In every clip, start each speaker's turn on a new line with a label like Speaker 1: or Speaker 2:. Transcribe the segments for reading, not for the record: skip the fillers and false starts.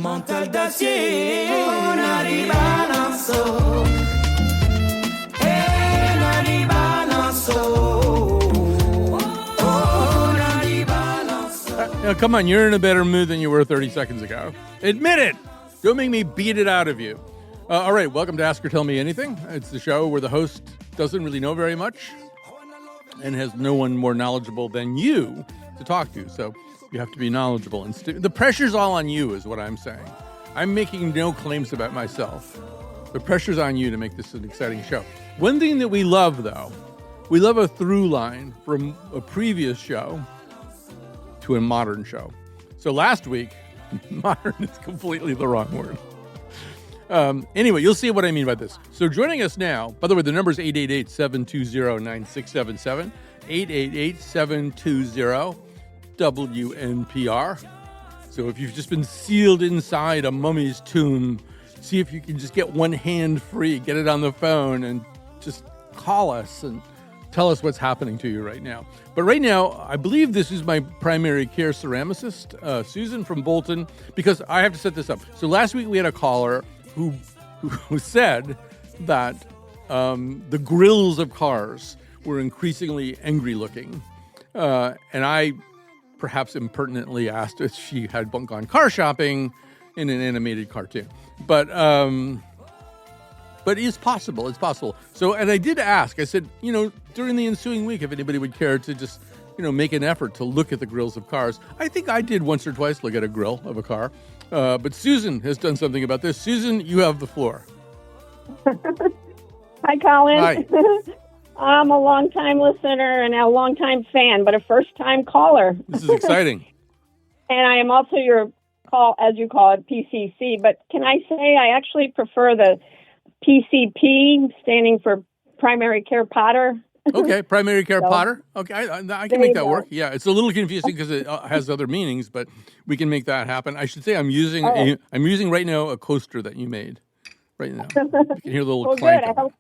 Speaker 1: mental d'acier. On arrive à Nassau. Hey, on arrive à Nassau. On arrive à Nassau.
Speaker 2: Now, come on, you're in a better mood than you were 30 seconds ago. Admit it! Don't make me beat it out of you. All right, welcome to Ask or Tell Me Anything. It's the show where the host doesn't really know very much and has no one more knowledgeable than you to talk to. So you have to be knowledgeable. And the pressure's all on you is what I'm saying. I'm making no claims about myself. The pressure's on you to make this an exciting show. One thing that we love, though, we love a through line from a previous show to a modern show. So last week, modern is completely the wrong word. Anyway, you'll see what I mean by this. So joining us now, by the way, the number is 888-720-9677, 888-720-WNPR. So if you've just been sealed inside a mummy's tomb, see if you can just get one hand free, get it on the phone, and just call us and tell us what's happening to you right now. But right now, I believe this is my primary care ceramicist, Susan from Bolton, because I have to set this up. So last week we had a caller who said that the grills of cars were increasingly angry looking. And I perhaps impertinently asked if she had gone car shopping in an animated cartoon. But it's possible. It's possible. So, and I did ask, I said, during the ensuing week, if anybody would care to just, make an effort to look at the grills of cars. I think I did once or twice look at a grill of a car. But Susan has done something about this. Susan, you have the floor.
Speaker 3: Hi, Colin.
Speaker 2: Hi.
Speaker 3: I'm a long-time listener and a long-time fan, but a first-time caller.
Speaker 2: This is exciting.
Speaker 3: And I am also your as you call it, PCC. But can I say I actually prefer the PCP, standing for Primary Care Potter.
Speaker 2: Okay, Primary Care Potter. Okay, I can make that work. Yeah, it's a little confusing because it has other meanings, but we can make that happen. I should say I'm using right now a coaster that you made right now. You can hear the little clank.
Speaker 3: Good. I hope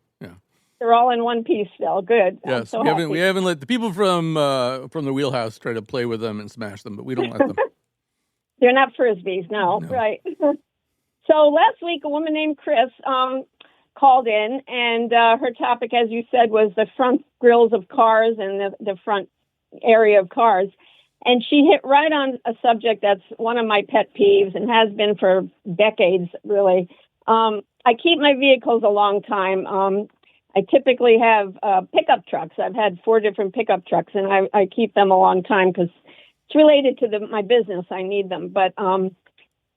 Speaker 3: they're all in one piece still. Good.
Speaker 2: Yes, we haven't let the people from the wheelhouse try to play with them and smash them, but we don't let them.
Speaker 3: They're not Frisbees, no. Right. So last week, a woman named Chris called in, and her topic, as you said, was the front grills of cars and the front area of cars. And she hit right on a subject that's one of my pet peeves and has been for decades, really. I keep my vehicles a long time. I typically have pickup trucks. I've had 4 different pickup trucks, and I keep them a long time because it's related to my business. I need them. But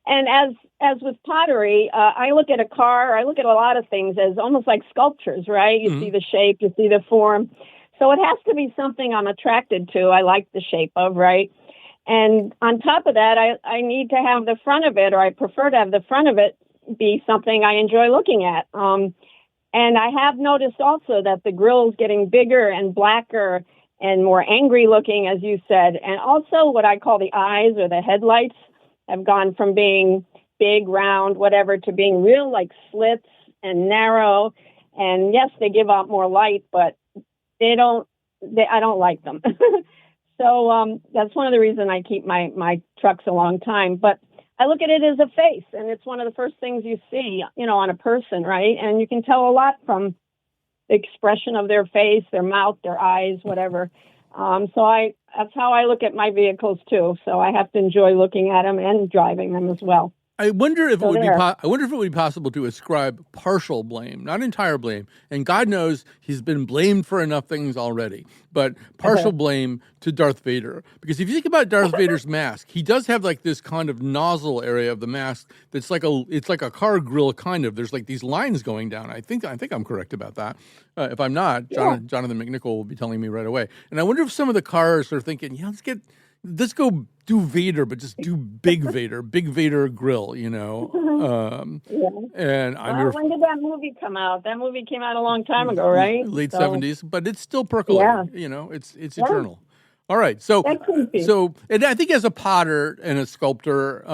Speaker 3: and as with pottery, I look at a car, I look at a lot of things as almost like sculptures, right? You see the shape, you see the form. So it has to be something I'm attracted to. I like the shape of, right? And on top of that, I need to have the front of it, or I prefer to have the front of it be something I enjoy looking at. And I have noticed also that the grill's getting bigger and blacker and more angry looking, as you said. And also what I call the eyes or the headlights have gone from being big, round, whatever, to being real like slits and narrow. And yes, they give out more light, but I don't like them. So that's one of the reasons I keep my trucks a long time. But I look at it as a face, and it's one of the first things you see, on a person, right? And you can tell a lot from the expression of their face, their mouth, their eyes, whatever. So that's how I look at my vehicles too. So I have to enjoy looking at them and driving them as well.
Speaker 2: I wonder if it would be possible to ascribe partial blame, not entire blame. And God knows he's been blamed for enough things already, but partial blame to Darth Vader. Because if you think about Darth Vader's mask, he does have like this kind of nozzle area of the mask that's it's like a car grill kind of. There's like these lines going down. I think I'm correct about that. If I'm not, Jonathan McNichol will be telling me right away. And I wonder if some of the cars are thinking, let's go do Vader, but just do big Vader grill, And
Speaker 3: when did that movie come out? That movie came out a long time ago, right?
Speaker 2: Late 70s, but it's still percolating. It's eternal. All right, so and I think as a potter and a sculptor,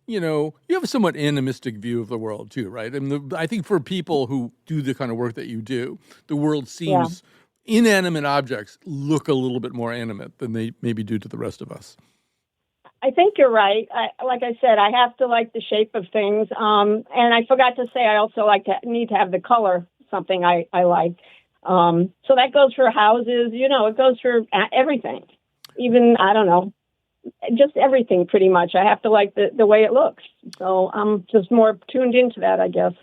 Speaker 2: you have a somewhat animistic view of the world too, right? And I think for people who do the kind of work that you do, the world seems inanimate objects look a little bit more animate than they maybe do to the rest of us.
Speaker 3: I think you're right. Like I said, I have to like the shape of things. And I forgot to say, I also need to have the color, something I like. So that goes for houses, it goes for everything. Even, I don't know, just everything pretty much. I have to like the way it looks. So I'm just more tuned into that, I guess.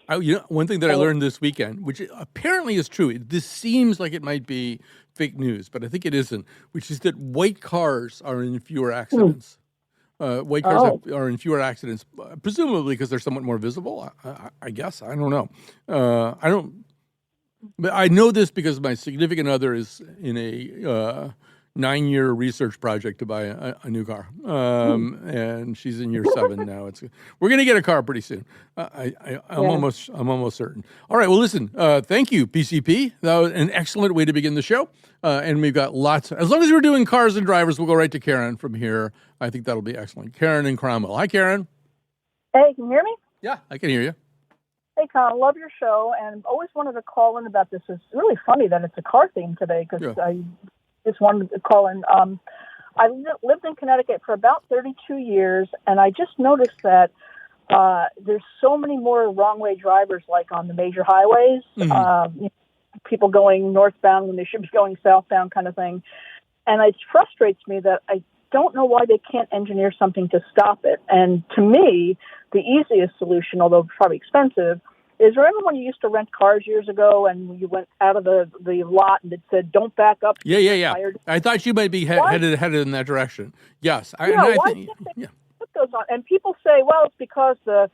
Speaker 2: One thing that I learned this weekend, which apparently is true, this seems like it might be fake news, but I think it isn't, which is that white cars are in fewer accidents. White cars are in fewer accidents, presumably because they're somewhat more visible. I guess. I don't know. But I know this because my significant other is in a 9-year research project to buy a new car, and she's in year 7 now. We're going to get a car pretty soon. I'm almost certain. All right. Well, listen. Thank you, PCP. That was an excellent way to begin the show. And we've got lots. As long as we're doing cars and drivers, we'll go right to Karen from here. I think that'll be excellent. Karen in Cromwell. Hi, Karen.
Speaker 4: Hey, can you hear me?
Speaker 2: Yeah, I can hear you.
Speaker 4: Hey, Colin, love your show, and always wanted to call in about this. It's really funny that it's a car theme today, because I just wanted to call in. I lived in Connecticut for about 32 years, and I just noticed that there's so many more wrong-way drivers, like on the major highways, people going northbound when they should be going southbound kind of thing. And it frustrates me that I don't know why they can't engineer something to stop it. And to me, the easiest solution, although probably expensive, is remember when you used to rent cars years ago and you went out of the lot and it said, don't back up?
Speaker 2: Yeah. I thought you might be headed in that direction. Yes.
Speaker 4: What goes on? And people say, well, it's because the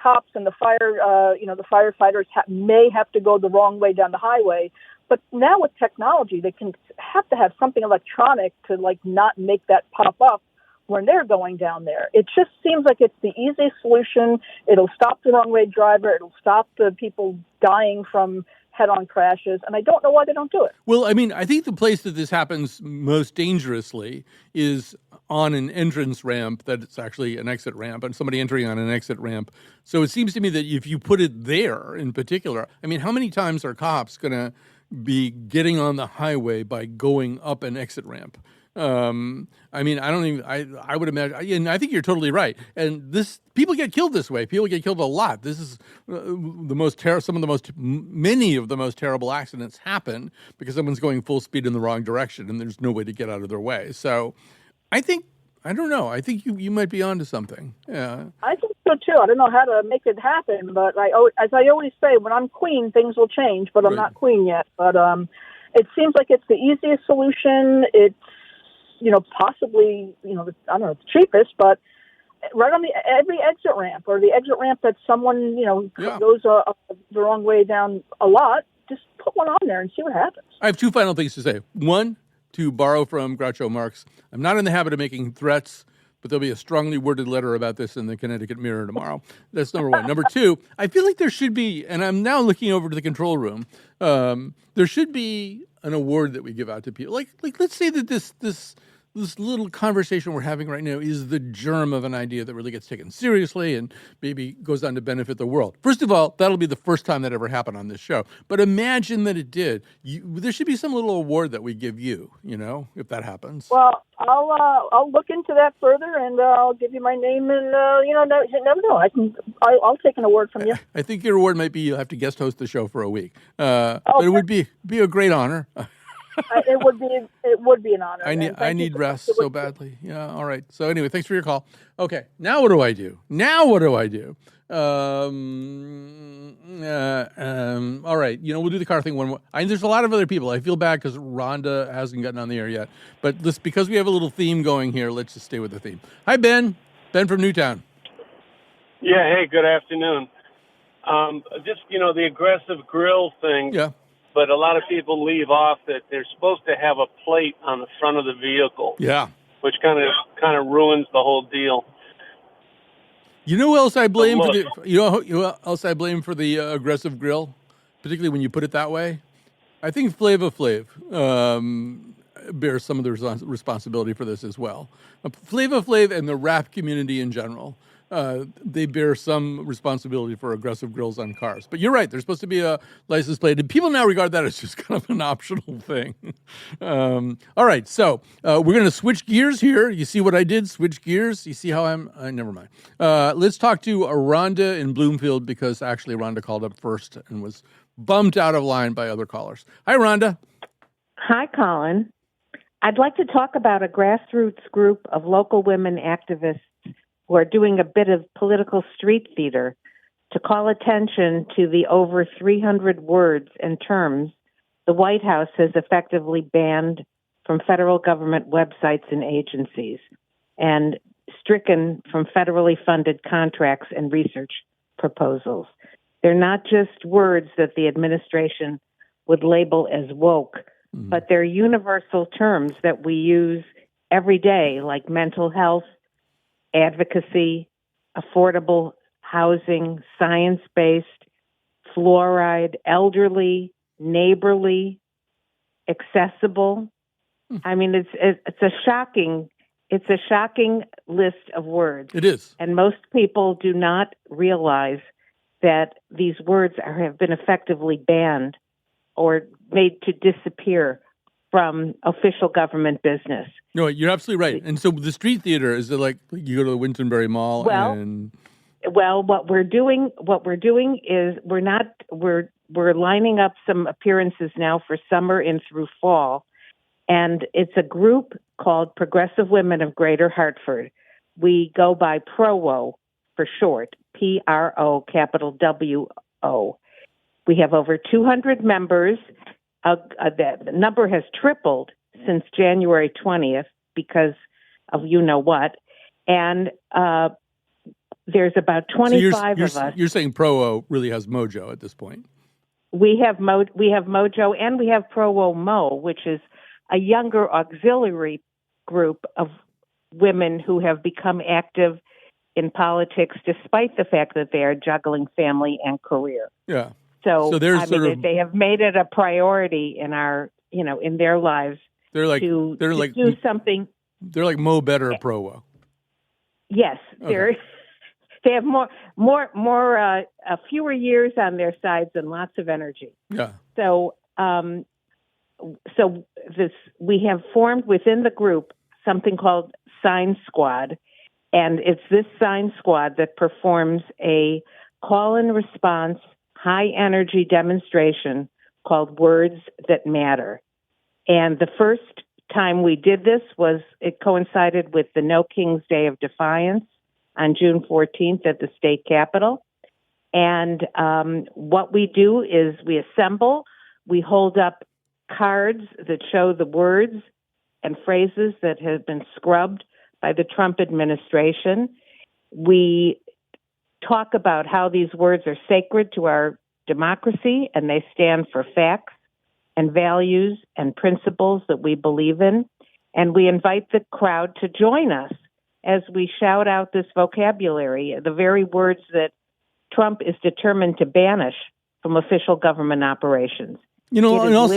Speaker 4: cops and the the firefighters may have to go the wrong way down the highway. But now with technology, they can have to have something electronic to not make that pop up when they're going down there. It just seems like it's the easiest solution. It'll stop the wrong way driver. It'll stop the people dying from head-on crashes, and I don't know why they don't do it.
Speaker 2: Well, I mean, I think the place that this happens most dangerously is on an entrance ramp that it's actually an exit ramp, and somebody entering on an exit ramp. So it seems to me that if you put it there in particular, I mean, how many times are cops going to be getting on the highway by going up an exit ramp? I mean, I would imagine, and I think you're totally right. And people get killed this way. People get killed a lot. This is many of the most terrible accidents happen because someone's going full speed in the wrong direction and there's no way to get out of their way. So I don't know. I think you might be onto something. Yeah.
Speaker 4: I think so too. I don't know how to make it happen, but as I always say, when I'm queen, things will change, but I'm not queen yet. But, it seems like it's the easiest solution. It's, possibly, I don't know, the cheapest, but right on every exit ramp or the exit ramp that someone, goes the wrong way down a lot, just put one on there and see what happens.
Speaker 2: I have 2 final things to say. One, to borrow from Groucho Marx, I'm not in the habit of making threats, but there'll be a strongly worded letter about this in the Connecticut Mirror tomorrow. That's number one. Number 2, I feel like there should be, and I'm now looking over to the control room, there should be an award that we give out to people. Like let's say that this little conversation we're having right now is the germ of an idea that really gets taken seriously and maybe goes on to benefit the world. First of all, that'll be the first time that ever happened on this show. But imagine that it did. There should be some little award that we give you, if that happens.
Speaker 4: Well, I'll look into that further, and I'll give you my name, and you never know. I'll take an award from you.
Speaker 2: I think your award might be you'll have to guest host the show for a week, but it would be a great honor.
Speaker 4: It would be an honor.
Speaker 2: I need rest so badly. Yeah. All right. So anyway, thanks for your call. Okay. Now what do I do? All right. We'll do the car thing one more. There's a lot of other people. I feel bad because Rhonda hasn't gotten on the air yet. But because we have a little theme going here, let's just stay with the theme. Hi, Ben. Ben from Newtown.
Speaker 5: Yeah. Hey, good afternoon. Just, the aggressive grill thing.
Speaker 2: Yeah.
Speaker 5: But a lot of people leave off that they're supposed to have a plate on the front of the vehicle.
Speaker 2: Yeah.
Speaker 5: Which kind of ruins the whole deal.
Speaker 2: You know who else I blame for the aggressive grill, particularly when you put it that way? I think Flava Flav bears some of the responsibility for this as well. Flava Flav and the rap community in general. they bear some responsibility for aggressive grills on cars. But you're right. There's supposed to be a license plate. And people now regard that as just kind of an optional thing. All right. So we're going to switch gears here. You see what I did? Switch gears. You see how I'm... never mind. Let's talk to Rhonda in Bloomfield, because actually Rhonda called up first and was bumped out of line by other callers. Hi, Rhonda.
Speaker 6: Hi, Colin. I'd like to talk about a grassroots group of local women activists who are doing a bit of political street theater to call attention to the over 300 words and terms the White House has effectively banned from federal government websites and agencies and stricken from federally funded contracts and research proposals. They're not just words that the administration would label as woke, but they're universal terms that we use every day, like mental health, advocacy, affordable housing, science-based, fluoride, elderly, neighborly, accessible. I mean, it's a shocking list of words.
Speaker 2: It is.
Speaker 6: And most people do not realize that these words have been effectively banned or made to disappear from official government business.
Speaker 2: No, you're absolutely right. And so the street theater, is it like you go to the Wintonbury Mall and...
Speaker 6: Well, what we're doing is we're lining up some appearances now for summer and through fall. And it's a group called Progressive Women of Greater Hartford. We go by PROWO for short, PRO, capital WO. We have over 200 members. The number has tripled since January 20th because of you-know-what. And there's about 25 of us.
Speaker 2: You're saying PRO really has mojo at this point.
Speaker 6: We have mojo, and we have PRO Mo, which is a younger auxiliary group of women who have become active in politics despite the fact that they are juggling family and career.
Speaker 2: Yeah.
Speaker 6: So
Speaker 2: they
Speaker 6: have made it a priority in in their lives to do something.
Speaker 2: They're like Mo Better PRO.
Speaker 6: Yes,
Speaker 2: okay.
Speaker 6: They have fewer years on their sides and lots of energy.
Speaker 2: Yeah.
Speaker 6: So we have formed within the group something called Sign Squad, and it's this Sign Squad that performs a call and response high energy demonstration called Words That Matter. And the first time we did this it coincided with the No King's Day of Defiance on June 14th at the state capitol. And what we do is we assemble, we hold up cards that show the words and phrases that have been scrubbed by the Trump administration. We talk about how these words are sacred to our democracy and they stand for facts and values and principles that we believe in. And we invite the crowd to join us as we shout out this vocabulary, the very words that Trump is determined to banish from official government operations.
Speaker 2: In all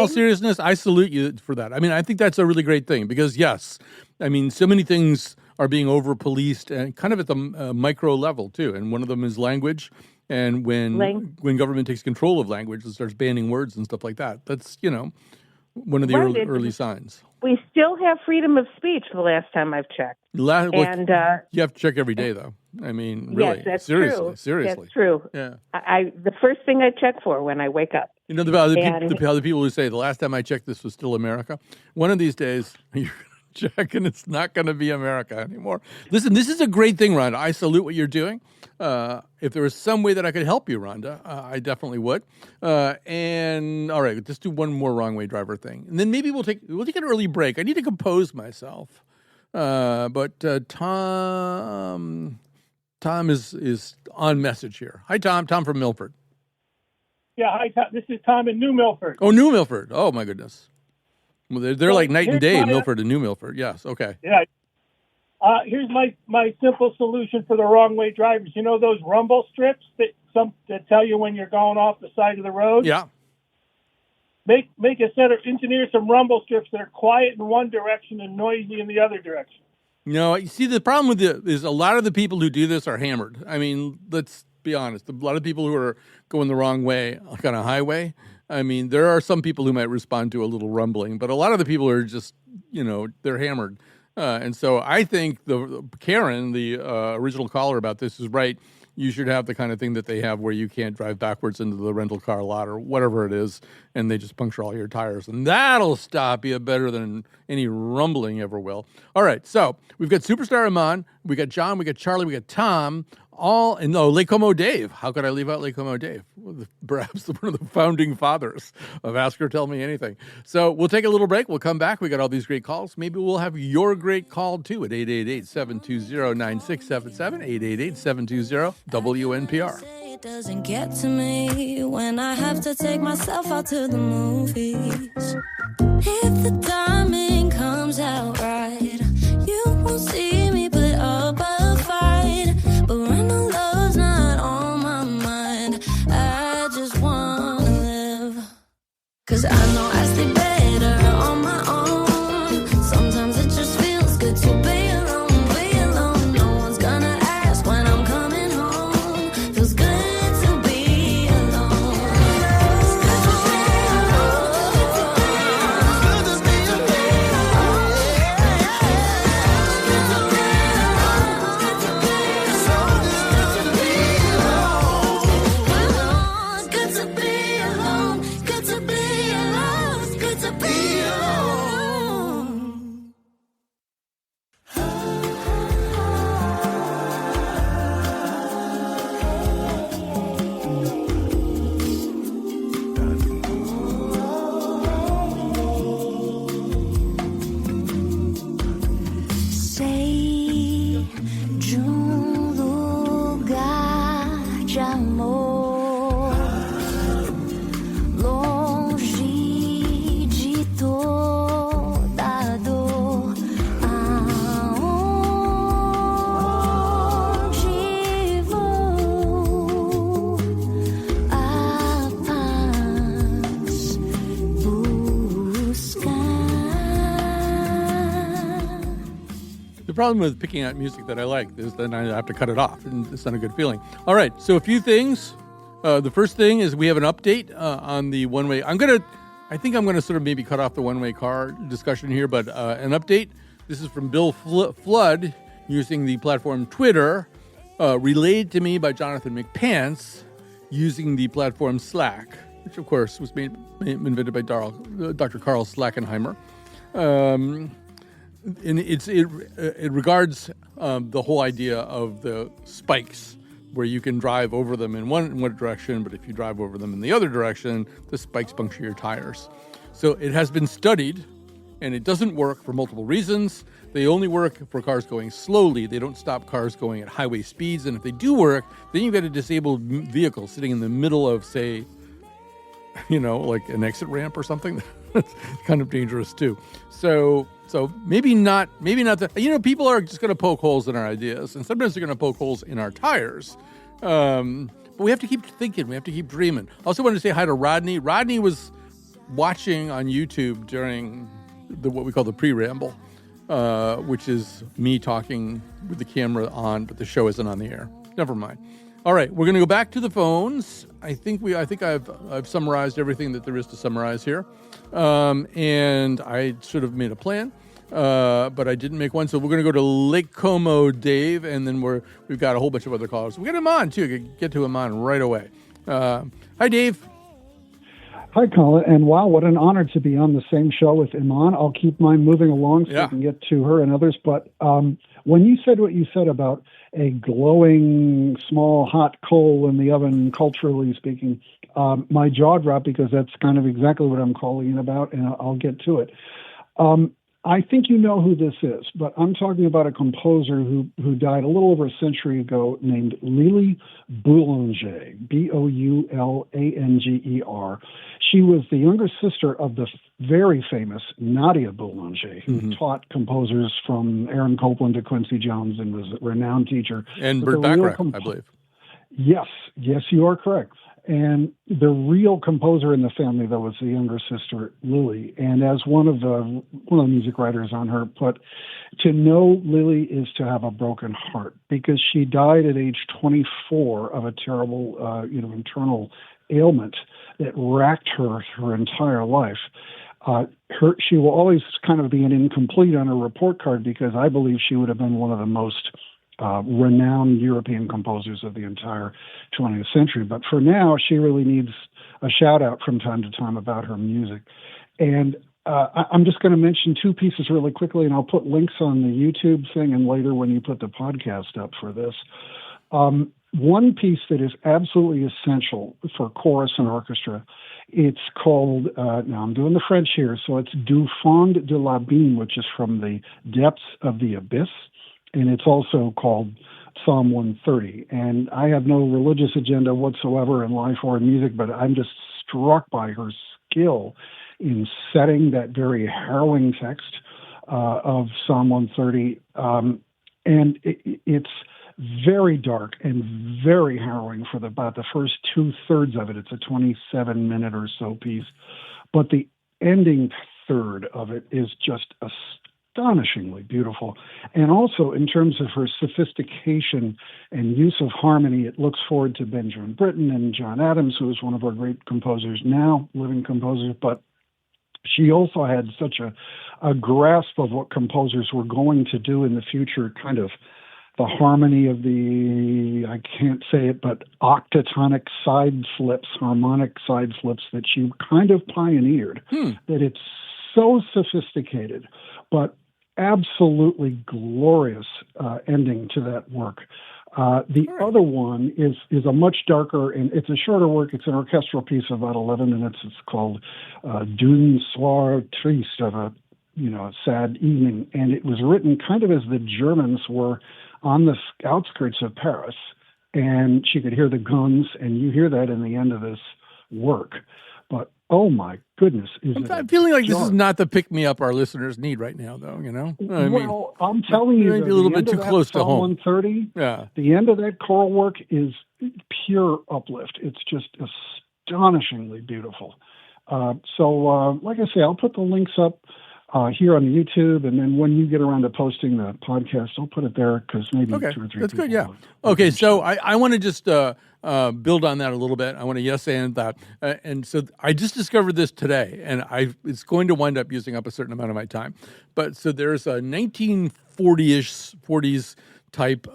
Speaker 2: seriousness, I salute you for that. I mean, I think that's a really great thing because, yes, I mean, so many things are being over-policed and kind of at the micro level, too. And one of them is language. And when government takes control of language and starts banning words and stuff like that, that's, one of the early signs.
Speaker 6: We still have freedom of speech the last time I've checked.
Speaker 2: You have to check every day, though. I mean, really,
Speaker 6: yes, that's
Speaker 2: seriously.
Speaker 6: That's true.
Speaker 2: Yeah.
Speaker 6: The firch thing I check for when I wake up.
Speaker 2: The people who say, the last time I checked, this was still America. One of these days, you're going to check, and it's not going to be America anymore. Listen, this is a great thing, Rhonda. I salute what you're doing. If there was some way that I could help you, Rhonda, I definitely would. And all right, let's do one more wrong way driver thing, and then maybe we'll take an early break. I need to compose myself. But Tom is on message here. Hi, Tom. Tom from Milford.
Speaker 7: Yeah, hi, Tom. This is Tom in New Milford.
Speaker 2: Oh, New Milford. Oh, my goodness. Well, they're like night and day in Milford and New Milford. Yes, okay.
Speaker 7: Yeah. Here's my simple solution for the wrong way drivers. You know those rumble strips that tell you when you're going off the side of the road?
Speaker 2: Yeah.
Speaker 7: Make a set of engineer some rumble strips that are quiet in one direction and noisy in the other direction.
Speaker 2: No, you see, the problem with it is a lot of the people who do this are hammered. I mean, let's be honest. A lot of people who are going the wrong way, like on a highway. I mean, there are some people who might respond to a little rumbling, but a lot of the people are just, they're hammered. And so I think Karen, the original caller about this, is right. You should have the kind of thing that they have where you can't drive backwards into the rental car lot or whatever it is, and they just puncture all your tires. And that'll stop you better than any rumbling ever will. All right, so we've got Superstar Iman, we got John, we got Charlie, we got Tom, Lake Como Dave. How could I leave out Lake Como Dave? Perhaps one of the founding fathers of Ask Her, Tell Me Anything. So we'll take a little break. We'll come back. We got all these great calls. Maybe we'll have your great call, too, at 888-720-9677, 888-720-WNPR.
Speaker 1: It doesn't get to me when I have to take myself out to the movies. If the timing comes out right, you won't see me put up a fight. But when the love's not on my mind, I just wanna live. 'Cause I know I stay better on my own. Sometimes it just feels good to be alone, be alone. No one's gonna ask when I'm coming home. Feels good to be alone. Feels good to be alone. Feels good to be alone. Good to be alone. Good to be alone. Good to be alone. Sei de lugar de amor, longe de toda dor, aonde vou a paz buscar.
Speaker 2: The problem with picking out music that I like is then I have to cut it off, and it's not a good feeling. All right, so a few things. The first thing is we have an update on the one-way. I think I'm going to sort of maybe cut off the one-way car discussion here, but an update. This is from Bill Flood using the platform Twitter, relayed to me by Jonathan McPants using the platform Slack, which of course was invented by Dr. Carl Slackenheimer. And it regards the whole idea of the spikes, where you can drive over them in one direction, but if you drive over them in the other direction, the spikes puncture your tires. So it has been studied, and it doesn't work for multiple reasons. They only work for cars going slowly. They don't stop cars going at highway speeds. And if they do work, then you've got a disabled vehicle sitting in the middle of, say, like an exit ramp or something. That's kind of dangerous too. So maybe not that, people are just going to poke holes in our ideas, and sometimes they're going to poke holes in our tires. But we have to keep thinking. We have to keep dreaming. I also wanted to say hi to Rodney. Rodney was watching on YouTube during what we call the pre-ramble, which is me talking with the camera on, but the show isn't on the air. Never mind. All right, we're going to go back to the phones. I think I've summarized everything that there is to summarize here, and I should have made a plan, but I didn't make one. So we're going to go to Lake Como Dave, and then we've got a whole bunch of other callers. We get him on too. Get to him on right away. Hi, Dave.
Speaker 8: Hi, Colin. And wow, what an honor to be on the same show with Iman. I'll keep mine moving along so we can get to her and others. But when you said what you said about a glowing small hot coal in the oven, culturally speaking, my jaw dropped, because that's kind of exactly what I'm calling it about, and I'll get to it. I think you know who this is, but I'm talking about a composer who died a little over a century ago named Lili Boulanger, Boulanger. She was the younger sister of the very famous Nadia Boulanger, who taught composers from Aaron Copland to Quincy Jones and was a renowned teacher.
Speaker 2: And Burt Bacharach, I believe.
Speaker 8: Yes, you are correct. And the real composer in the family, though, was the younger sister, Lily. And as one of the music writers on her put, to know Lily is to have a broken heart, because she died at age 24 of a terrible, internal ailment that racked her entire life. She will always kind of be an incomplete on her report card, because I believe she would have been one of the most renowned European composers of the entire 20th century. But for now, she really needs a shout out from time to time about her music. And I'm just going to mention two pieces really quickly, and I'll put links on the YouTube thing and later when you put the podcast up for this. One piece that is absolutely essential for chorus and orchestra, it's called, now I'm doing the French here, so it's Du Fond de l'Abîme, which is from the depths of the abyss. And it's also called Psalm 130. And I have no religious agenda whatsoever in life or in music, but I'm just struck by her skill in setting that very harrowing text of Psalm 130. And it's very dark and very harrowing for about the first 2/3 of it. It's a 27-minute or so piece. But the ending third of it is just astonishingly beautiful. And also in terms of her sophistication and use of harmony, it looks forward to Benjamin Britten and John Adams, who is one of our great composers now, living composers. But she also had such a grasp of what composers were going to do in the future, kind of the harmony of the, I can't say it, but octatonic side flips, harmonic side flips that she kind of pioneered, that it's so sophisticated, but absolutely glorious ending to that work. The other one is a much darker, and it's a shorter work. It's an orchestral piece of about 11 minutes. It's called D'une soir triste, of a sad evening. And it was written kind of as the Germans were on the outskirts of Paris, and she could hear the guns, and you hear that in the end of this work. But oh my goodness!
Speaker 2: I'm feeling like this is not the pick-me-up our listeners need right now, though.
Speaker 8: I'm telling you,
Speaker 2: maybe a little bit too close to home.
Speaker 8: 130.
Speaker 2: Yeah,
Speaker 8: the end of that choral work is pure uplift. It's just astonishingly beautiful. So, like I say, I'll put the links up here on the YouTube, and then when you get around to posting the podcast, I'll put it there, because maybe 2 or 3
Speaker 2: that's
Speaker 8: people.
Speaker 2: good, yeah. Okay, so I want to just build on that a little bit. I want to and that. And so I just discovered this today, and it's going to wind up using up a certain amount of my time. But so there's a 40s type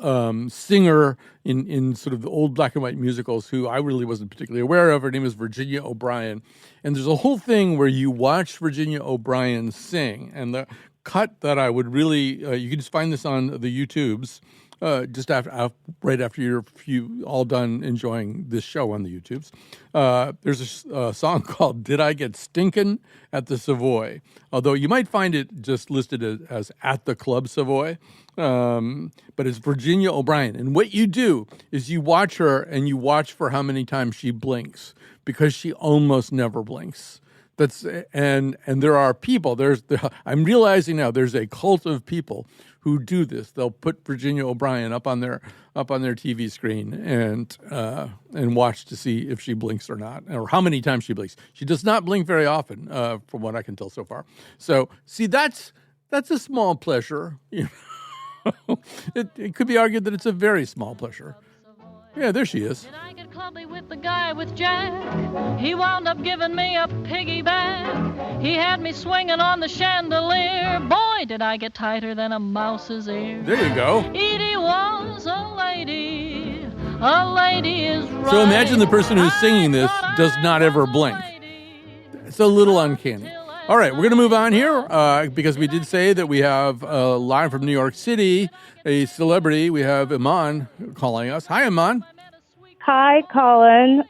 Speaker 2: singer in sort of the old black and white musicals who I really wasn't particularly aware of. Her name is Virginia O'Brien. And there's a whole thing where you watch Virginia O'Brien sing. And the cut that I would really, you can just find this on the YouTubes, just right after you're all done enjoying this show on the YouTubes. There's a song called Did I Get Stinkin' at the Savoy? Although you might find it just listed as at the Club Savoy. But it's Virginia O'Brien. And what you do is you watch her and you watch for how many times she blinks, because she almost never blinks. And there are people, I'm realizing now there's a cult of people who do this. They'll put Virginia O'Brien up on their TV screen and watch to see if she blinks or not, or how many times she blinks. She does not blink very often, from what I can tell so far. So see, that's a small pleasure. It could be argued that it's a very small pleasure. Yeah, there she is.
Speaker 9: Did I get clubby with the guy with Jack? He wound up giving me a piggyback. He had me swinging on the chandelier. Boy, did I get tighter than a mouse's ear.
Speaker 2: There you go.
Speaker 9: Edie was a lady. A lady is right.
Speaker 2: So imagine the person who's singing this does not ever blink. It's a little uncanny. All right, we're going to move on here because we did say that we have live from New York City, a celebrity. We have Iman calling us. Hi, Iman.
Speaker 10: Hi, Colin.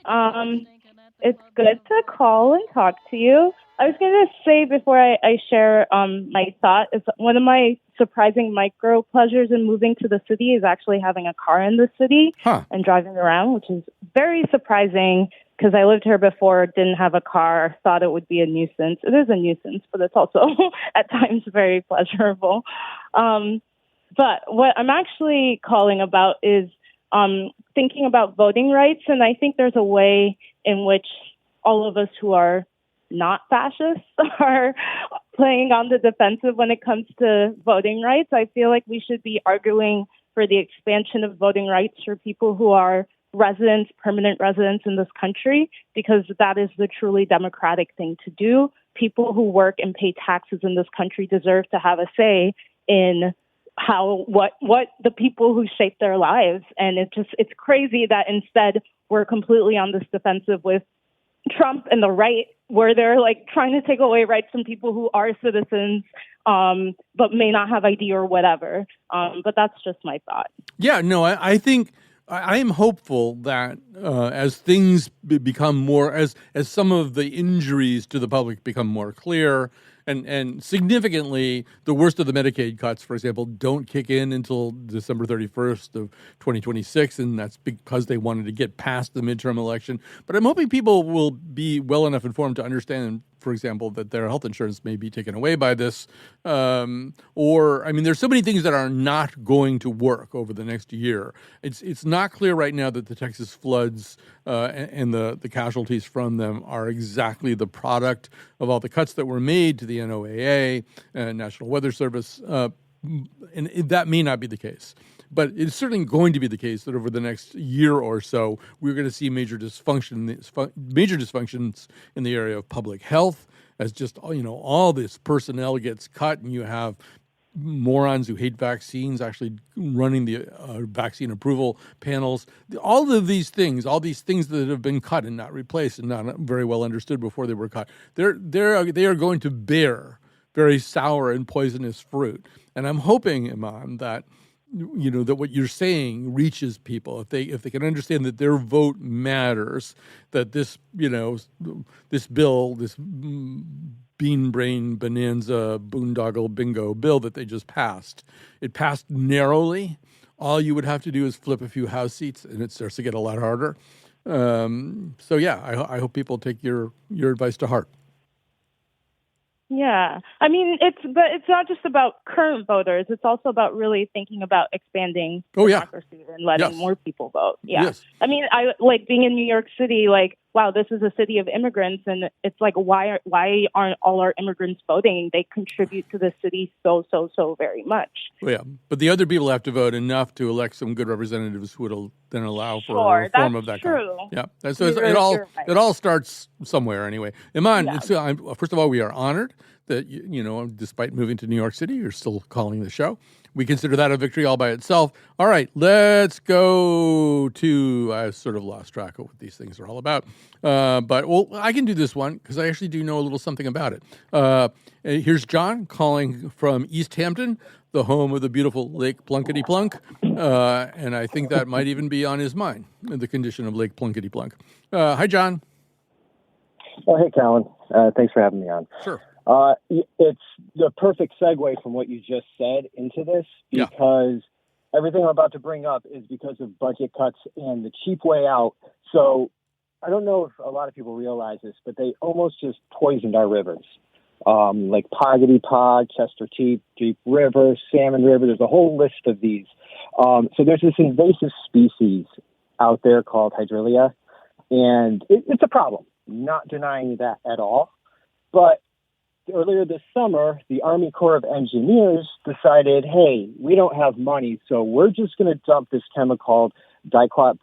Speaker 10: It's good to call and talk to you. I was going to say before I share my thought, is one of my surprising micro pleasures in moving to the city is actually having a car in the city and driving around, which is very surprising. Because I lived here before, didn't have a car, thought it would be a nuisance. It is a nuisance, but it's also at times very pleasurable. But what I'm actually calling about is thinking about voting rights. And I think there's a way in which all of us who are not fascists are playing on the defensive when it comes to voting rights. I feel like we should be arguing for the expansion of voting rights for people who are residents, permanent residents in this country, because that is the truly democratic thing to do. People who work and pay taxes in this country deserve to have a say in what the people who shape their lives. And it's crazy that instead we're completely on this defensive with Trump and the right, where they're like trying to take away rights from people who are citizens, but may not have ID or whatever. But that's just my thought.
Speaker 2: Yeah, no, I think I am hopeful that as things become more, as some of the injuries to the public become more clear, and significantly, the worst of the Medicaid cuts, for example, don't kick in until December 31st of 2026, and that's because they wanted to get past the midterm election. But I'm hoping people will be well enough informed to understand, for example, that their health insurance may be taken away by this. There's so many things that are not going to work over the next year. It's not clear right now that the Texas floods and the casualties from them are exactly the product of all the cuts that were made to the NOAA, National Weather Service, and that may not be the case. But it's certainly going to be the case that over the next year or so, we're going to see major dysfunctions in the area of public health, as just, all this personnel gets cut, and you have morons who hate vaccines actually running the vaccine approval panels. All of these things that have been cut and not replaced and not very well understood before they were cut, they are going to bear very sour and poisonous fruit. And I'm hoping, Iman, that that what you're saying reaches people. If they can understand that their vote matters, that this bill, this bean brain bonanza boondoggle bingo bill that they just passed, it passed narrowly. All you would have to do is flip a few House seats, and it starts to get a lot harder. I hope people take your advice to heart.
Speaker 10: Yeah. I mean, it's not just about current voters. It's also about really thinking about expanding democracy and letting more people vote. Yeah. Yes. I mean, I like being in New York City, like, wow, this is a city of immigrants. And it's like, why aren't all our immigrants voting? They contribute to the city so very much.
Speaker 2: Well, yeah. But the other people have to vote enough to elect some good representatives who will then allow for a reform of that
Speaker 10: true.
Speaker 2: kind. Yeah. So it all starts somewhere anyway. Iman, first of all, we are honored that, despite moving to New York City, you're still calling the show. We consider that a victory all by itself. All right, let's go to, I've sort of lost track of what these things are all about. But I can do this one because I actually do know a little something about it. Here's John calling from East Hampton, the home of the beautiful Lake Plunkety-Plunk. And I think that might even be on his mind, the condition of Lake Plunkety-Plunk. Hi, John.
Speaker 11: Oh, hey, Colin. Thanks for having me on.
Speaker 2: Sure.
Speaker 11: It's the perfect segue from what you just said into this, because everything I'm about to bring up is because of budget cuts and the cheap way out. So I don't know if a lot of people realize this, but they almost just poisoned our rivers. Like Poggity Pog, Chester Deep River, Salmon River. There's a whole list of these. So there's this invasive species out there called hydrillia, and it's a problem. Not denying that at all. But earlier this summer, the Army Corps of Engineers decided, hey, we don't have money, so we're just going to dump this chemical called diclot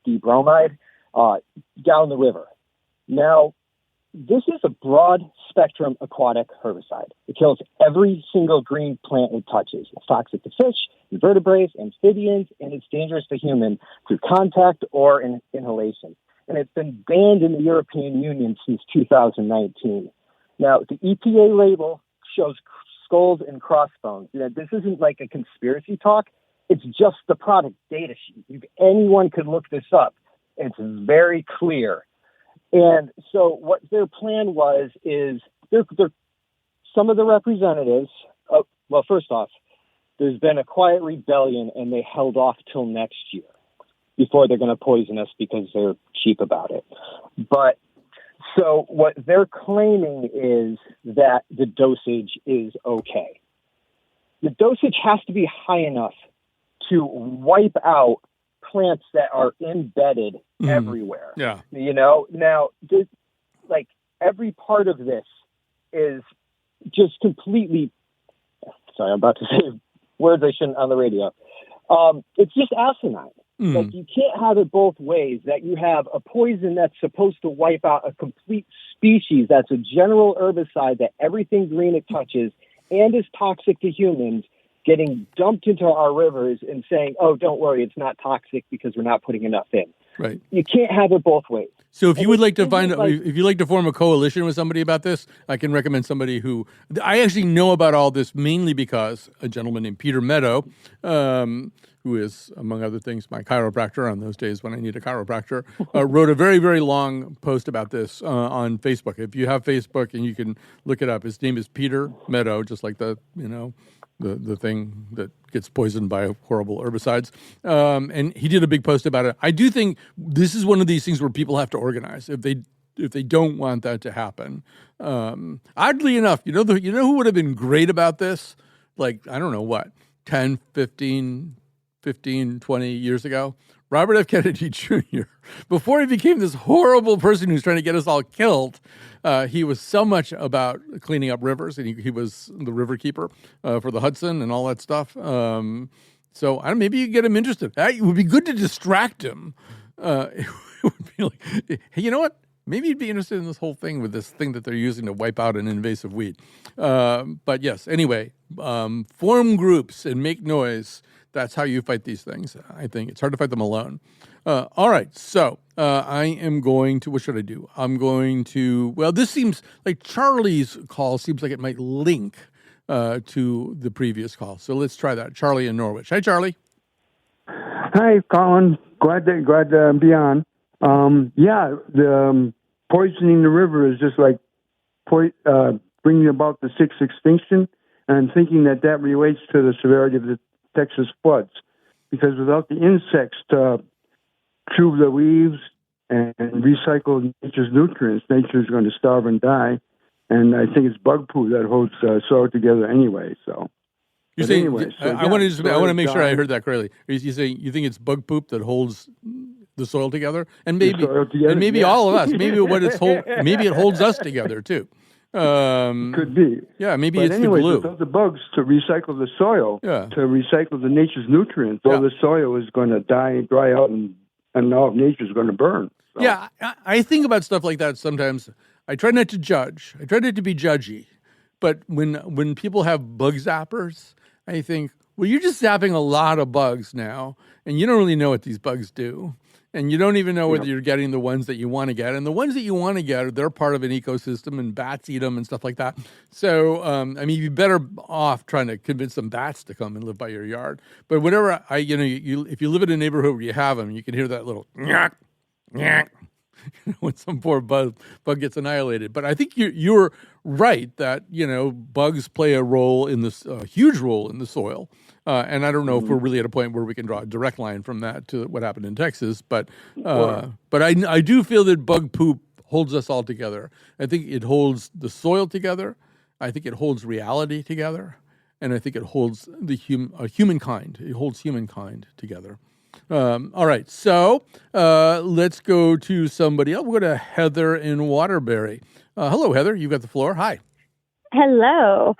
Speaker 11: dibromide down the river. Now, this is a broad-spectrum aquatic herbicide. It kills every single green plant it touches. It's toxic to fish, invertebrates, amphibians, and it's dangerous to humans through contact or inhalation. And it's been banned in the European Union since 2019. Now, the EPA label shows skulls and crossbones. This isn't like a conspiracy talk. It's just the product data sheet. Anyone could look this up. It's very clear. And so what their plan is some of the representatives, first off, there's been a quiet rebellion, and they held off till next year before they're going to poison us because they're cheap about it. But so what they're claiming is that the dosage is okay. The dosage has to be high enough to wipe out plants that are embedded everywhere.
Speaker 2: Yeah.
Speaker 11: You know, now, like, every part of this is just completely, sorry, I'm about to say words I shouldn't on the radio. It's just asinine. Like, you can't have it both ways, that you have a poison that's supposed to wipe out a complete species, that's a general herbicide that everything green it touches and is toxic to humans, getting dumped into our rivers and saying, oh, don't worry, it's not toxic because we're not putting enough in.
Speaker 2: Right.
Speaker 11: You can't have it both ways.
Speaker 2: So if you would like to if you'd like to form a coalition with somebody about this, I can recommend somebody who, I actually know about all this mainly because a gentleman named Peter Meadow, who is, among other things, my chiropractor on those days when I need a chiropractor, wrote a very, very long post about this on Facebook. If you have Facebook and you can look it up, his name is Peter Meadow, just like the thing that gets poisoned by horrible herbicides. And he did a big post about it. I do think this is one of these things where people have to organize if they don't want that to happen. Oddly enough, you know who would have been great about this? Like, I don't know what, 10, 15, 20 years ago? Robert F. Kennedy Jr. Before he became this horrible person who's trying to get us all killed, he was so much about cleaning up rivers, and he was the river keeper for the Hudson and all that stuff. So maybe you get him interested. It would be good to distract him. It would be like, hey, you know what? Maybe you'd be interested in this whole thing with this thing that they're using to wipe out an invasive weed. But yes, anyway, form groups and make noise. That's how you fight these things, I think. It's hard to fight them alone. All right, so I am going to, what should I do? I'm going to, well, this seems like Charlie's call seems like it might link to the previous call. So let's try that. Charlie in Norwich. Hi, Charlie.
Speaker 12: Hi, Colin. Glad to be on. The poisoning the river is just like bringing about the sixth extinction, and thinking that relates to the severity of the Texas floods, because without the insects to chew the leaves and recycle nature's nutrients, nature is going to starve and die. And I think it's bug poop that holds soil together anyway. So
Speaker 2: you're saying, I want to make sure I heard that correctly. You saying you think it's bug poop that holds the soil together, and maybe all of us, maybe it holds us together too.
Speaker 12: Could be.
Speaker 2: Yeah, maybe
Speaker 12: but
Speaker 2: it's
Speaker 12: anyway,
Speaker 2: the glue.
Speaker 12: Without the bugs to recycle the soil, to recycle the nature's nutrients, all the soil is going to die, dry out, and all of nature is going to burn. So.
Speaker 2: Yeah, I think about stuff like that sometimes. I try not to judge. I try not to be judgy. But when people have bug zappers, I think, well, you're just zapping a lot of bugs now, and you don't really know what these bugs do. And you don't even know whether you're getting the ones that you want to get. And the ones that you want to get, they're part of an ecosystem, and bats eat them and stuff like that. So, you'd be better off trying to convince some bats to come and live by your yard. But whenever if you live in a neighborhood where you have them, you can hear that little nyak, nyak, when some poor bug gets annihilated. But I think you're right that, bugs play a role in this, huge role in the soil. And I don't know if we're really at a point where we can draw a direct line from that to what happened in Texas, but I do feel that bug poop holds us all together. I think it holds the soil together. I think it holds reality together, and I think it holds the humankind. It holds humankind together. All right, so let's go to somebody else. We'll go to Heather in Waterbury. Hello, Heather. You've got the floor. Hi.
Speaker 13: Hello.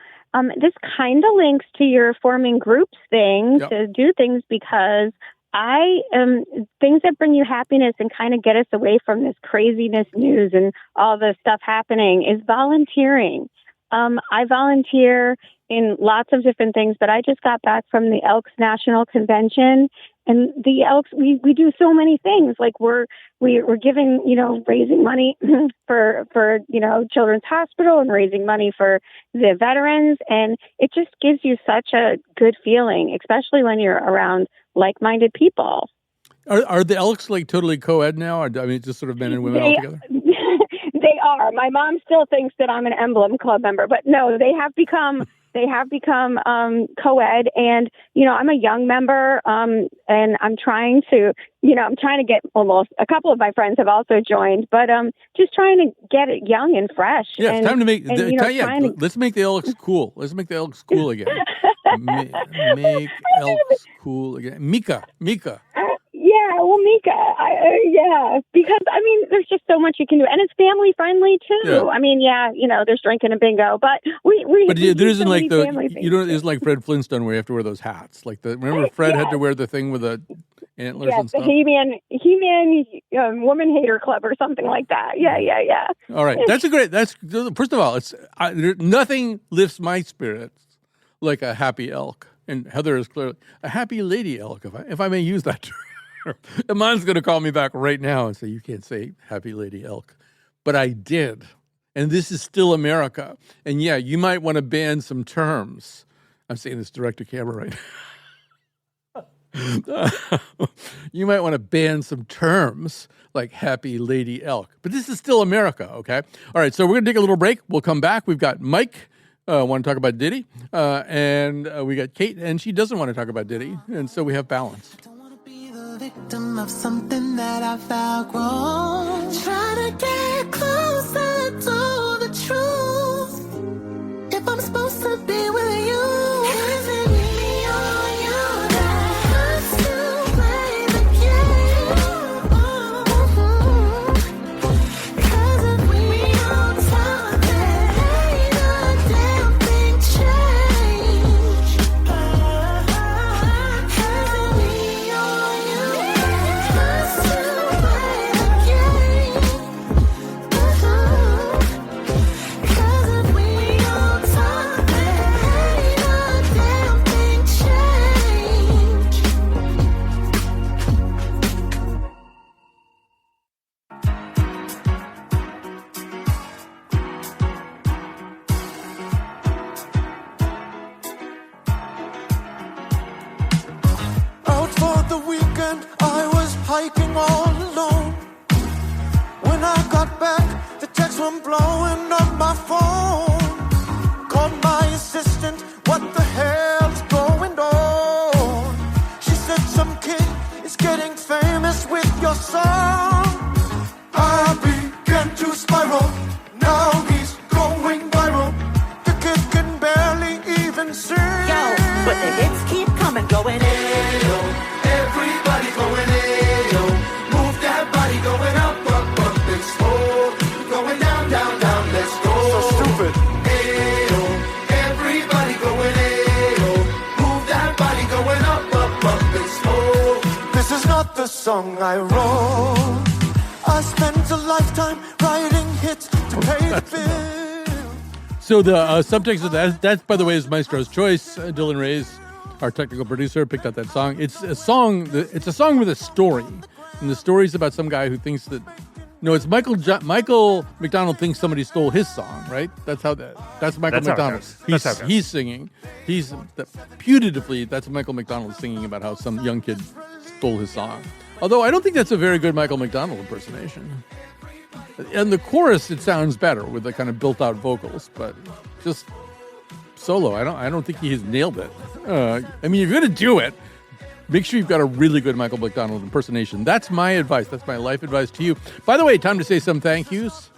Speaker 13: This kind of links to your forming groups thing to do things, because things that bring you happiness and kind of get us away from this craziness news and all the stuff happening is volunteering. I volunteer in lots of different things, but I just got back from the Elks National Convention, and the Elks, we do so many things. Like we're giving, raising money for Children's Hospital, and raising money for the veterans. And it just gives you such a good feeling, especially when you're around like-minded people.
Speaker 2: Are the Elks like totally co-ed now? I mean, just sort of men and women all together?
Speaker 13: They are. My mom still thinks that I'm an Emblem Club member, but no, they have become co-ed, and I'm a young member, and I'm trying to get almost a couple of my friends have also joined, but just trying to get it young and fresh.
Speaker 2: Yeah, it's time to make. Let's make the Elks cool. Let's make the Elks cool again. Make Elks cool again. Mika.
Speaker 13: Yeah, well, Mika, yeah, because I mean, there's just so much you can do, and it's family friendly too.
Speaker 2: Yeah.
Speaker 13: I mean, there's drinking and bingo, but we
Speaker 2: there isn't
Speaker 13: so
Speaker 2: like
Speaker 13: it's
Speaker 2: like Fred Flintstone where you have to wear those hats. Like remember Fred had to wear the thing with the antlers and stuff.
Speaker 13: The He-Man Woman Hater Club or something like that. Yeah.
Speaker 2: All right, first of all, nothing lifts my spirits like a happy elk, and Heather is clearly a happy lady elk, if I may use that term. Iman's going to call me back right now and say, you can't say happy lady elk. But I did. And this is still America. And yeah, you might want to ban some terms. I'm saying this direct to camera right now. You might want to ban some terms like happy lady elk. But this is still America, okay? All right, so we're going to take a little break. We'll come back. We've got Mike. Want to talk about Diddy. And we got Kate, and she doesn't want to talk about Diddy. And so we have balance.
Speaker 14: Victim of something that I found wrong. Try to get closer to the truth. If I'm supposed to be with you, is it me or you that has to play the game? 'Cause if we don't talk, there ain't a damn thing changed. Is it me or you? Out for the weekend, I was hiking all alone. When I got back, the texts were blowing up my phone. Called my assistant, what the hell's going on? She said some kid is getting famous with your song. I began to spiral, now he's going viral. The kid can barely even sing.
Speaker 15: Yo, but the hits keep coming, going in.
Speaker 14: Everybody going in, yo. Move that body going up, up, up, and slow. Going down, down, down, let's go. So stupid. Ayo, everybody going in, yo. Move that body going up, up, up, and slow. This is not the song I wrote. I spent a lifetime writing hits to pay the bill.
Speaker 2: So the subtext of that, by the way, is Maestro's Choice. Dylan Reyes, our technical producer, picked out that song. It's a song with a story. And the story's about some guy who thinks that, no, it's Michael McDonald thinks somebody stole his song, right? That's Michael McDonald. He's singing. Putatively, that's Michael McDonald singing about how some young kid stole his song. Although I don't think that's a very good Michael McDonald impersonation. In the chorus, it sounds better with the kind of built-out vocals, but just solo, I don't think he has nailed it. I mean, if you're going to do it, make sure you've got a really good Michael McDonald impersonation. That's my advice. That's my life advice to you. By the way, time to say some thank yous.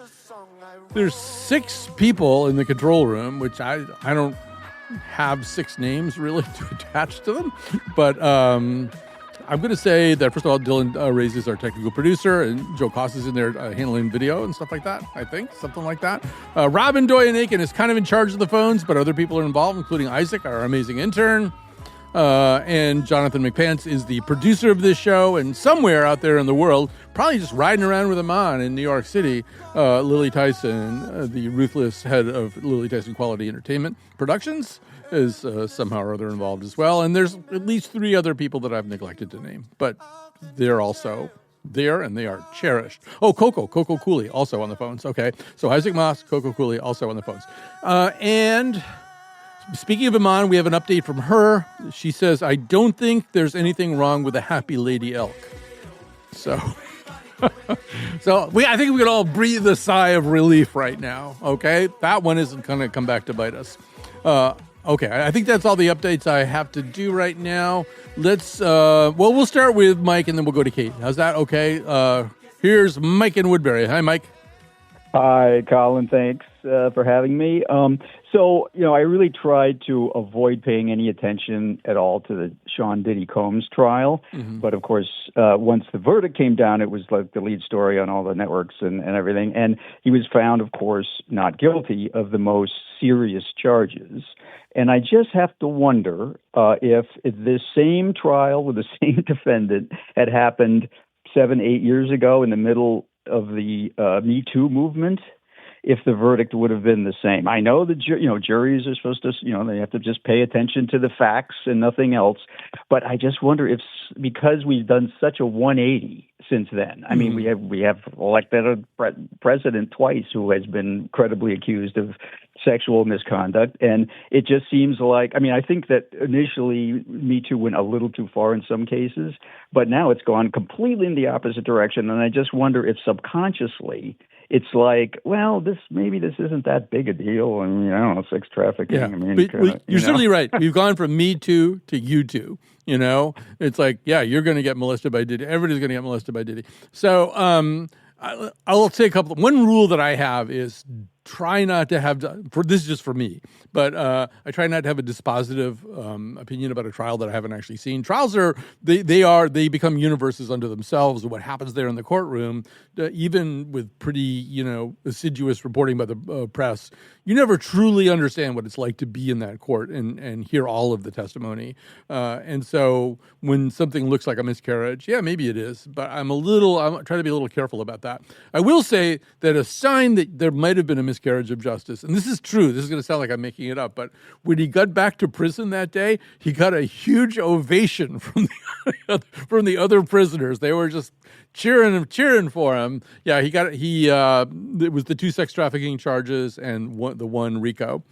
Speaker 2: There's 6 people in the control room, which I don't have 6 names really to attach to them, but I'm going to say that, first of all, Dylan Reyes is our technical producer, and Joe Cost is in there handling video and stuff like that, I think, something like that. Robyn Doyon-Aitken is kind of in charge of the phones, but other people are involved, including Isaac, our amazing intern. And Jonathan McPants is the producer of this show, and somewhere out there in the world, probably just riding around with Iman in New York City, Lily Tyson, the ruthless head of Lily Tyson Quality Entertainment Productions, is somehow or other involved as well. And there's at least 3 other people that I've neglected to name, but they're also there and they are cherished. Oh, Coco Cooley, also on the phones. Okay, so Isaac Moss, Coco Cooley, also on the phones. And speaking of Iman, we have an update from her. She says, I don't think there's anything wrong with a happy lady elk. So... I think we can all breathe a sigh of relief right now, okay? That one isn't going to come back to bite us. Okay, I think that's all the updates I have to do right now. Let's, we'll start with Mike and then we'll go to Kate. How's that? Okay. Here's Mike in Woodbury. Hi, Mike.
Speaker 16: Hi, Colin. Thanks. for having me. So, I really tried to avoid paying any attention at all to the Sean Diddy Combs trial. Mm-hmm. But, of course, once the verdict came down, it was like the lead story on all the networks and everything. And he was found, of course, not guilty of the most serious charges. And I just have to wonder if this same trial with the same defendant had happened 7-8 years ago in the middle of the Me Too movement, if the verdict would have been the same. I know that juries are supposed to, they have to just pay attention to the facts and nothing else. But I just wonder if, because we've done such a 180 since then. I mean, we have elected a president twice who has been credibly accused of sexual misconduct, and it just seems like, I think that initially Me Too went a little too far in some cases, but now it's gone completely in the opposite direction. And I just wonder if subconsciously it's like, well, this isn't that big a deal. I don't know, sex trafficking.
Speaker 2: Yeah. You're certainly right. We've gone from Me Too to You Too. It's like, yeah, you're going to get molested by Diddy. Everybody's going to get molested by Diddy. So I'll say one rule that I have is try not to have, this is just for me, but I try not to have a dispositive opinion about a trial that I haven't actually seen. Trials they become universes unto themselves. What happens there in the courtroom, even with pretty, assiduous reporting by the press, you never truly understand what it's like to be in that court and hear all of the testimony. And so when something looks like a miscarriage, yeah, maybe it is, but I'm trying to be a little careful about that. I will say that a sign that there might have been a miscarriage of justice, and this is true, this is going to sound like I'm making it up, but when he got back to prison that day, he got a huge ovation from the other prisoners. They were just cheering for him. Yeah, it was the 2 sex trafficking charges and the one RICO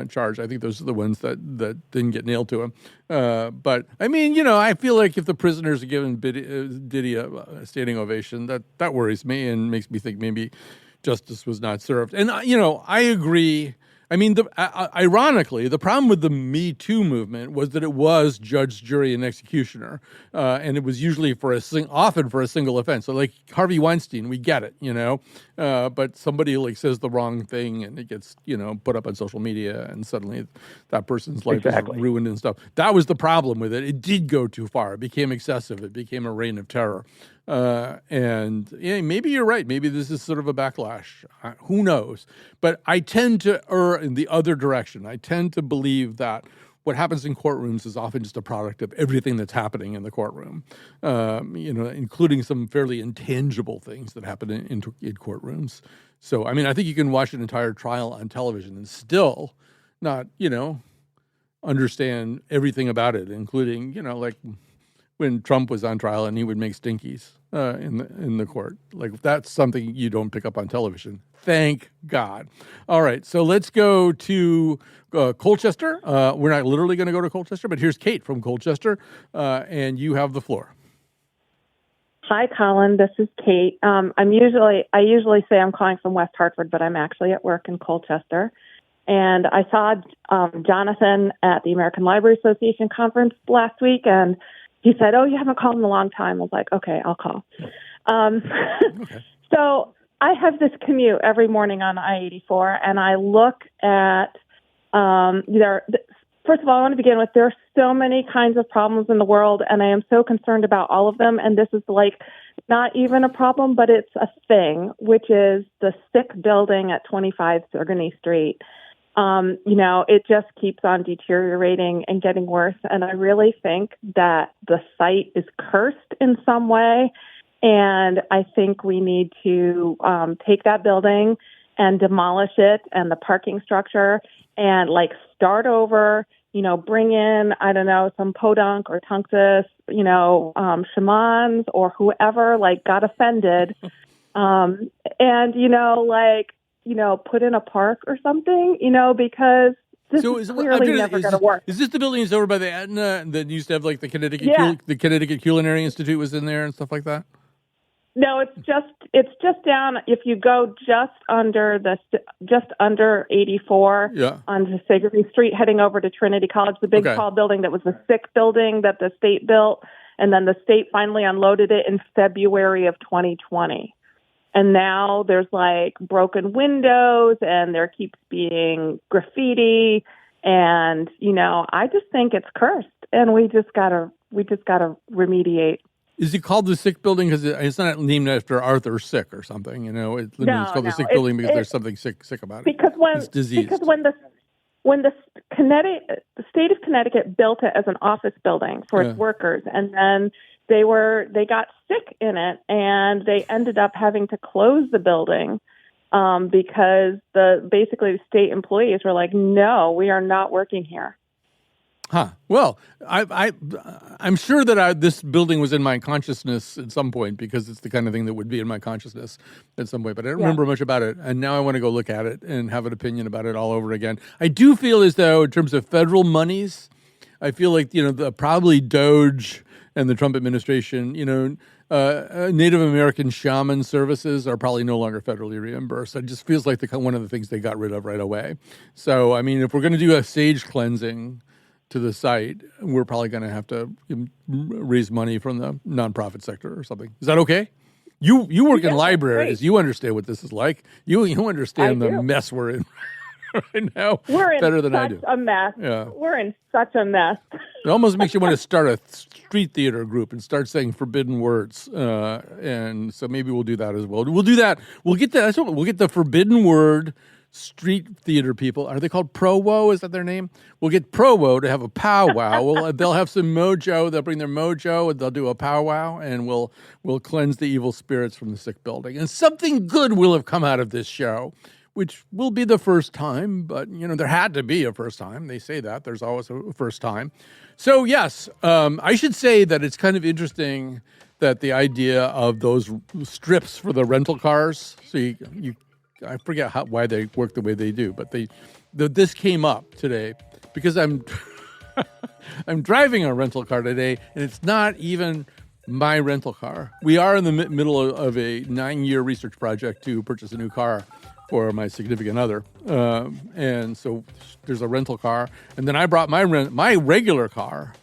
Speaker 2: charge. I think those are the ones that didn't get nailed to him. But I feel like if the prisoners are giving Diddy a standing ovation, that worries me and makes me think maybe justice was not served. And I agree. Ironically, the problem with the Me Too movement was that it was judge, jury, and executioner, and it was usually often for a single offense. So, like Harvey Weinstein, we get it, but somebody says the wrong thing, and it gets put up on social media, and suddenly that person's life is ruined and stuff. That was the problem with it. It did go too far. It became excessive. It became a reign of terror. And maybe you're right. Maybe this is sort of a backlash. Who knows? But I tend to err in the other direction. I tend to believe that what happens in courtrooms is often just a product of everything that's happening in the courtroom, including some fairly intangible things that happen in courtrooms. So, I think you can watch an entire trial on television and still not, understand everything about it, including, like when Trump was on trial and he would make stinkies in the court. Like, that's something you don't pick up on television. Thank God. All right, so let's go to Colchester. We're not literally going to go to Colchester, but here's Kate from Colchester, and you have the floor.
Speaker 17: Hi, Colin. This is Kate. I usually say I'm calling from West Hartford, but I'm actually at work in Colchester. And I saw Jonathan at the American Library Association conference last week, and he said, "Oh, you haven't called in a long time." I was like, "Okay, I'll call." Okay. So I have this commute every morning on I-84, and I look at first of all, I want to begin with, there are so many kinds of problems in the world, and I am so concerned about all of them. And this is not even a problem, but it's a thing, which is the sick building at 25 Sigourney Street. It just keeps on deteriorating and getting worse. And I really think that the site is cursed in some way. And I think we need to take that building and demolish it and the parking structure and start over, bring in, I don't know, some podunk or Tunxus, shamans or whoever got offended. Put in a park or something, because this is clearly never going to work.
Speaker 2: Is this the building that's over by the Aetna that used to have the Connecticut Culinary Institute was in there and stuff like that?
Speaker 17: No, it's just down. If you go just under 84 onto Sigourney Street, heading over to Trinity College, the big tall building that was the sick building that the state built, and then the state finally unloaded it in February of 2020. And now there's like broken windows and there keeps being graffiti. And, I just think it's cursed and we just gotta remediate.
Speaker 2: Is it called the Sick Building because it's not named after Arthur Sick or something? It's called the Sick Building because there's something sick about it.
Speaker 17: Because when the state of Connecticut built it as an office building for its workers, and then they got sick in it, and they ended up having to close the building because the state employees were like, "No, we are not working here."
Speaker 2: Huh. Well, I'm sure that this building was in my consciousness at some point because it's the kind of thing that would be in my consciousness at some point, but I don't remember much about it. And now I want to go look at it and have an opinion about it all over again. I do feel as though in terms of federal monies, I feel like, probably Doge and the Trump administration, Native American shaman services are probably no longer federally reimbursed. It just feels like one of the things they got rid of right away. So, I mean, if we're going to do a sage cleansing to the site, we're probably going to have to raise money from the nonprofit sector or something. Is that okay? You work in libraries. You understand what this is like. You understand the mess we're in right now better than I do.
Speaker 17: We're in such a mess.
Speaker 2: Yeah.
Speaker 17: We're in such a mess.
Speaker 2: It almost makes you want to start a street theater group and start saying forbidden words. And so maybe we'll do that as well. We'll do that. We'll get the forbidden word street theater people. Are they called Prowo? Is that their name? We'll get Prowo to have a powwow. They'll have some mojo. They'll bring their mojo and they'll do a powwow, and we'll cleanse the evil spirits from the sick building. And something good will have come out of this show, which will be the first time. But there had to be a first time. They say that there's always a first time. So yes, I should say that it's kind of interesting that the idea of those strips for the rental cars. So you I forget why they work the way they do, but this came up today because I'm driving a rental car today, and it's not even my rental car. We are in the middle of a 9-year research project to purchase a new car for my significant other, and so there's a rental car, and then I brought my regular car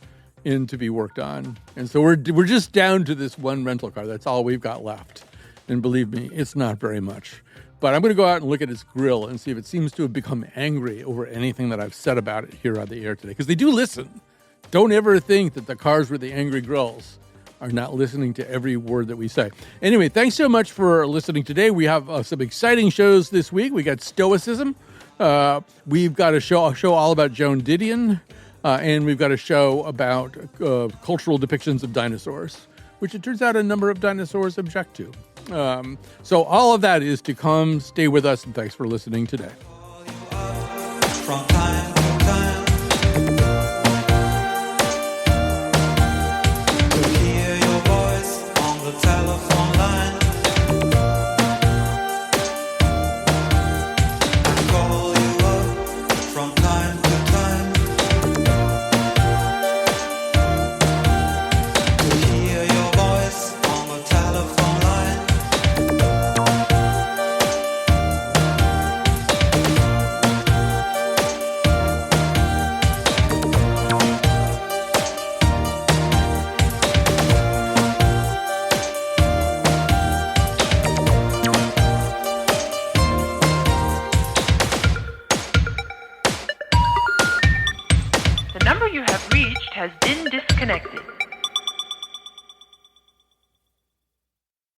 Speaker 2: in to be worked on, and so we're just down to this one rental car. That's all we've got left, and believe me, it's not very much. But I'm going to go out and look at its grill and see if it seems to have become angry over anything that I've said about it here on the air today. Because they do listen. Don't ever think that the cars with the angry grills are not listening to every word that we say. Anyway, thanks so much for listening today. We have some exciting shows this week. We got Stoicism. We've got a show all about Joan Didion. And we've got a show about cultural depictions of dinosaurs, which it turns out a number of dinosaurs object to. So all of that is to come. Stay with us, and thanks for listening today.
Speaker 14: From time to time, to hear your voice on the telephone line. I call you up from time to time, to hear your voice on the telephone line.
Speaker 18: The number you have reached has been disconnected.